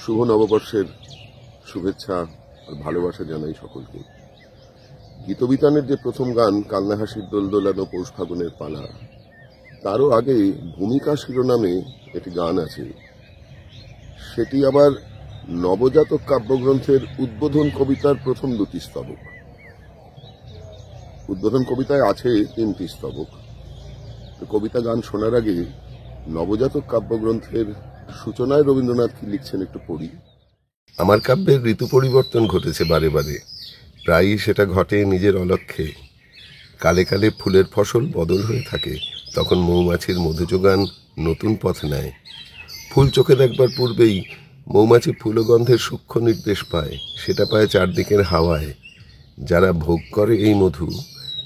শুভ নববর্ষের শুভেচ্ছা আর ভালোবাসা জানাই সকলকে। গীতবিতানের যে প্রথম গান কালনা হাসির দোল দোলানো পৌষ ফাগুনের পালা, তারও আগে ভূমিকা শিরোনামে একটি গান আছে। সেটি আবার নবজাতক কাব্যগ্রন্থের উদ্বোধন কবিতার প্রথম দুটি স্তবক। উদ্বোধন কবিতায় আছে 3টি স্তবক। কবিতা গান শোনার আগে নবজাতক কাব্যগ্রন্থের সূচনায় রবীন্দ্রনাথ কি লিখছেন একটু পড়ি। আমার কাব্যের ঋতু পরিবর্তন ঘটেছে বারে বারে, প্রায়ই সেটা ঘটে নিজের অলক্ষ্যে। কালে কালে ফুলের ফসল বদল হয়ে থাকে, তখন মৌমাছির মধু যোগান নতুন পথ নেয়। ফুল চোখে দেখবার পূর্বেই মৌমাছি ফুলগন্ধের সূক্ষ্ম নির্দেশ পায়, সেটা পায় চারদিকের হাওয়ায়। যারা ভোগ করে এই মধু,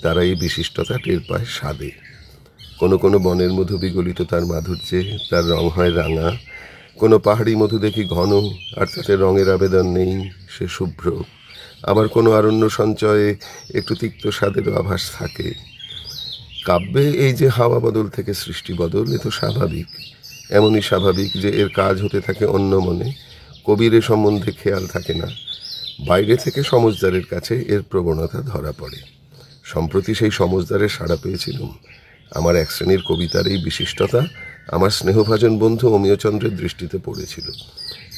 তারা এই বিশিষ্টতা টের পায় স্বাদে। কোনো কোনো বনের মধু বিগলিত তার মাধুর্যে, তার রং হয় রাঙা। কোনো পাহাড়ি মধু দেখি ঘন, আর তাতে রঙের আবেদন নেই, সে শুভ্র। আবার কোনো অরণ্য সঞ্চয়ে একটু তিক্ত স্বাদেরও আভাস থাকে। কাব্যে এই যে হাওয়া বদল থেকে সৃষ্টি বদল, এ তো স্বাভাবিক। এমনই স্বাভাবিক যে এর কাজ হতে থাকে অন্য মনে, কবির এ সম্বন্ধে খেয়াল থাকে না। বাইরে থেকে সমজদারের কাছে এর প্রবণতা ধরা পড়ে। সম্প্রতি সেই সমজদারের সাড়া পেয়েছিলাম। আমার এক শ্রেণীর কবিতার এই বিশিষ্টতা আমার স্নেহভাজন বন্ধু অমিয়চন্দ্রের দৃষ্টিতে পড়েছিল।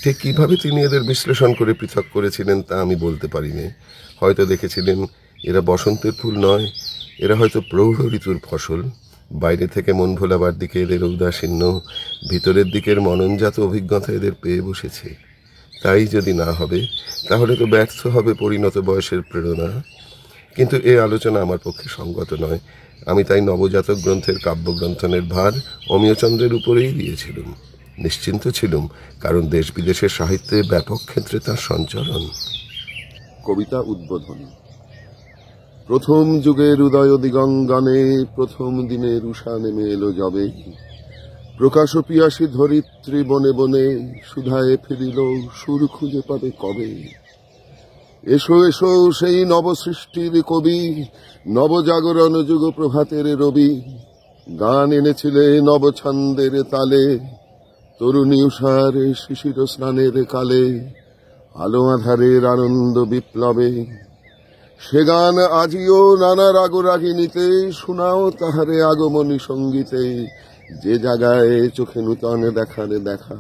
ঠিক কিভাবে তিনি এদের বিশ্লেষণ করে পৃথক করেছিলেন তা আমি বলতে পারিনি। হয়তো দেখেছিলেন এরা বসন্তের ফুল নয়, এরা হয়তো প্রৌঢ় ঋতুর ফসল। বাইরে থেকে মন ভোলাবার দিকে এদের ঔদাসীন্য, ভিতরের দিকের মননজাত অভিজ্ঞতা এদের পেয়ে বসেছে। তাই যদি না হবে, তাহলে তো ব্যর্থ হবে পরিণত বয়সের প্রেরণা। কিন্তু এ আলোচনা আমার পক্ষে সঙ্গত নয়। আমি তাই নবজাতক গ্রন্থের কাব্যগ্রন্থনের ভার অমিয়চন্দ্রের উপরেই দিয়েছিলাম। নিশ্চিন্ত ছিলুম, কারণ দেশ বিদেশের সাহিত্যে ব্যাপক ক্ষেত্রে তার সঞ্চরণ। কবিতা উদ্বোধন। প্রথম যুগের উদয় দিগঙ্গনে, প্রথম দিনের উষা নেমে এলো যবে। প্রকাশ পিয়াসী ধরিত্রী বনে বনে, সুধায় ফিরিল সুর খুঁজে পাবে কবে। এসো এসো সেই নবসৃষ্টির কবি, নবজাগরণ যুগ প্রভাতের রবি। গান এনেছিলে নবছন্দের তালে, তরুণী উষার শিশির স্নানের কালে, আলো আধারের আনন্দ বিপ্লবে। সে গান আজিও নানা রাগরাগিনীতে, শোনাও তাহারে আগমনী সঙ্গীতে। যে জায়গায় চোখে নূতন দেখার দেখা,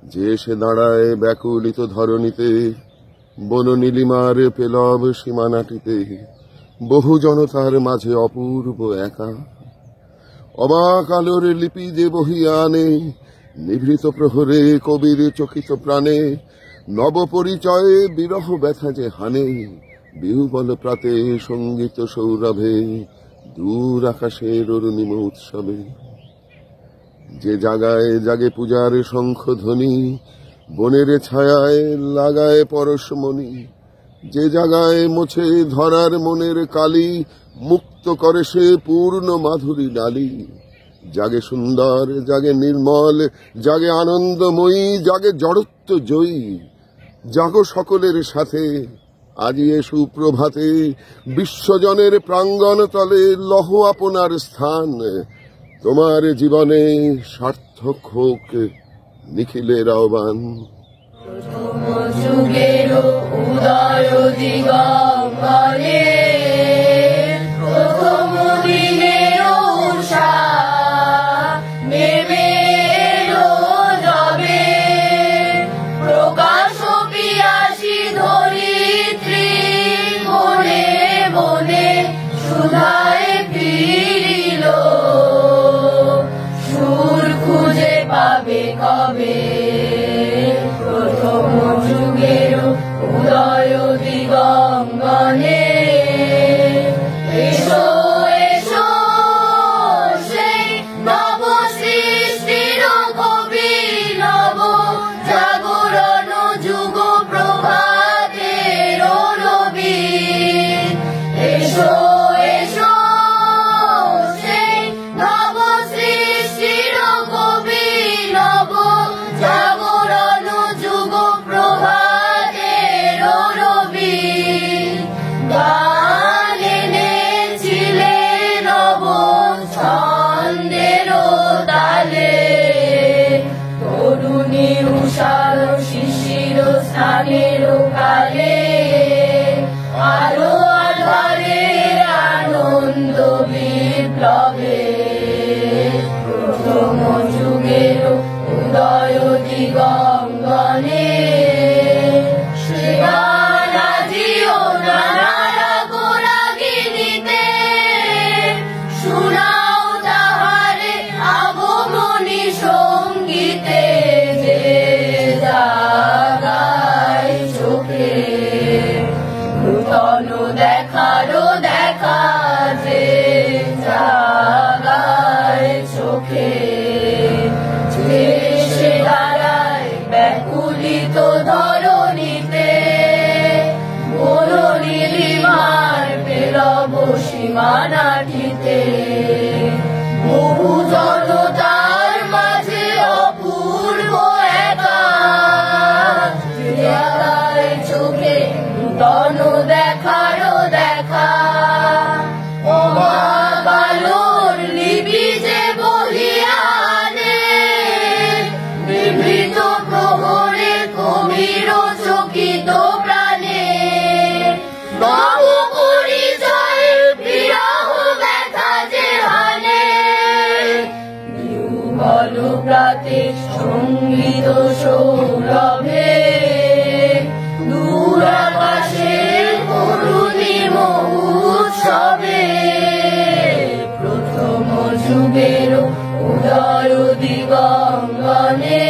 যে সে দাঁড়ায় ব্যাকুলিত ধরণীতে। বন নীলিমার পেলব সীমানাটিতে, বহু জনতার মাঝে অপূর্ব একা। অবাক আলোর লিপি যে বহিয়া আনে, নিভৃত প্রহরে কবির চকিত প্রাণে। নবপরিচয়ে বিরহ ব্যথা যে হানে, বিহুবল প্রাতে সঙ্গীত সৌরভে, দূর আকাশের অরুণিম উৎসবে। যে জাগায় জাগে পূজার শঙ্খ ধ্বনি, বনের ছায়ায় লাগায় পরশমণি। যে জাগায় মোছে ধরার মনের কালি, মুক্ত করে সে পূর্ণ মাধুরী ডালি। জাগে সুন্দর, জাগে নির্মল, জাগে আনন্দময়ী, জাগে জড়ত্ব জয়ী। জাগো সকলের সাথে আজি এ সুপ্রভাতে, বিশ্বজনের প্রাঙ্গণ তলে লহ আপনার স্থান। তোমার জীবনে সার্থক হোক নিখিলের আহ্বান। প্রথম যুগের উদয় দিগঙ্গনে, প্রথম দিনের উষা নেমে এলো যবে। প্রকাশ পিয়াসী ধরিত্রী বনে বনে, সুধায় ফিরিল সুর খুঁজে পাবে কবে। প্রথম যুগের উদয় দিগঙ্গনে। আলো শিশির স্নানের কালে আলো আধারের আনন্দ বিপ্লবে প্রথম যুগের উদয় দিগঙ্গনে সে গান আজিও নানা রাগরাগিনীতে শোনাও তাহারে আগমনী সঙ্গীতে যে জাগায় চোখে নূতন দেখারও দেখা যে জাগায় চোখে যে সে দাঁড়ায় ব্যাকুলিত ধরণীতে বলো নীলিমার পেলব সীমানাটিতে বহু জনতার মাঝে অপূর্ব একা জাগায় চোখে নূতন দেখারও দেখা অবাক আলোর লিপি যে বহিয়ানে বিবৃত প্রহরে কবির চকিত প্রাণে নব পরিচয়ে বিরহ ব্যথা যে হানে বিহ্বল প্রাতে সঙ্গীত সৌরভে দূর আকাশের করুণী মহোৎসবে প্রথম যুগের উদয় দিগঙ্গনে